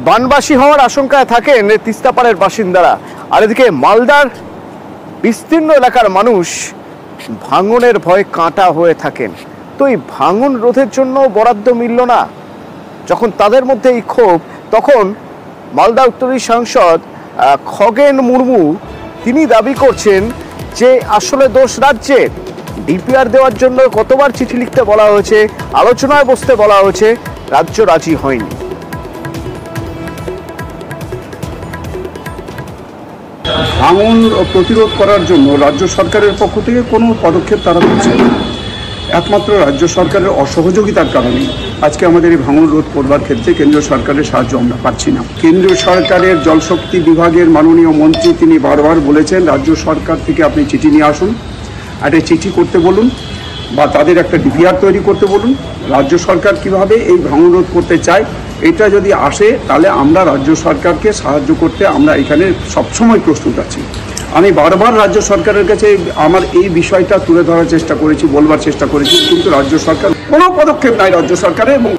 বানবাসী হওয়ার আশঙ্কায় থাকেন তিস্তাপাড়ের বাসিন্দারা। আর এদিকে মালদার বিস্তীর্ণ এলাকার মানুষ ভাঙনের ভয়ে কাঁটা হয়ে থাকেন। তো এই ভাঙন রোধের জন্য বরাদ্দ মিলল না। যখন তাদের মধ্যে এই ক্ষোভ, তখন মালদা উত্তরের সাংসদ খগেন মুর্মু তিনি দাবি করছেন যে আসলে দোষ রাজ্যের। ডিপিআর দেওয়ার জন্য কতবার চিঠি লিখতে বলা হয়েছে, আলোচনায় বসতে বলা হয়েছে, রাজ্য রাজি হয়নি। ভাঙন প্রতিরোধ করার জন্য রাজ্য সরকারের পক্ষ থেকে কোনো পদক্ষেপ তারা নিচ্ছে না। একমাত্র রাজ্য সরকারের অসহযোগিতার কারণে আজকে আমাদের এই ভাঙন রোধ করবার ক্ষেত্রে কেন্দ্রীয় সরকারের সাহায্য আমরা পাচ্ছি না। কেন্দ্রীয় সরকারের জলশক্তি বিভাগের মাননীয় মন্ত্রী তিনি বারবার বলেছেন রাজ্য সরকার থেকে আপনি চিঠি নিয়ে আসুন, একটা চিঠি করতে বলুন বা তাদের একটা ডিপিআর তৈরি করতে বলুন। রাজ্য সরকার কিভাবে এই ভাঙন রোধ করতে চায় এটা যদি আসে তাহলে আমরা রাজ্য সরকারকে সাহায্য করতে আমরা এখানে সবসময় প্রস্তুত আছি। আমি বারবার রাজ্য সরকারের কাছে আমার এই বিষয়টা তুলে ধরার চেষ্টা করেছি, বলবার চেষ্টা করেছি, কিন্তু রাজ্য সরকার কোনো পদক্ষেপ নাই রাজ্য সরকারের। এবং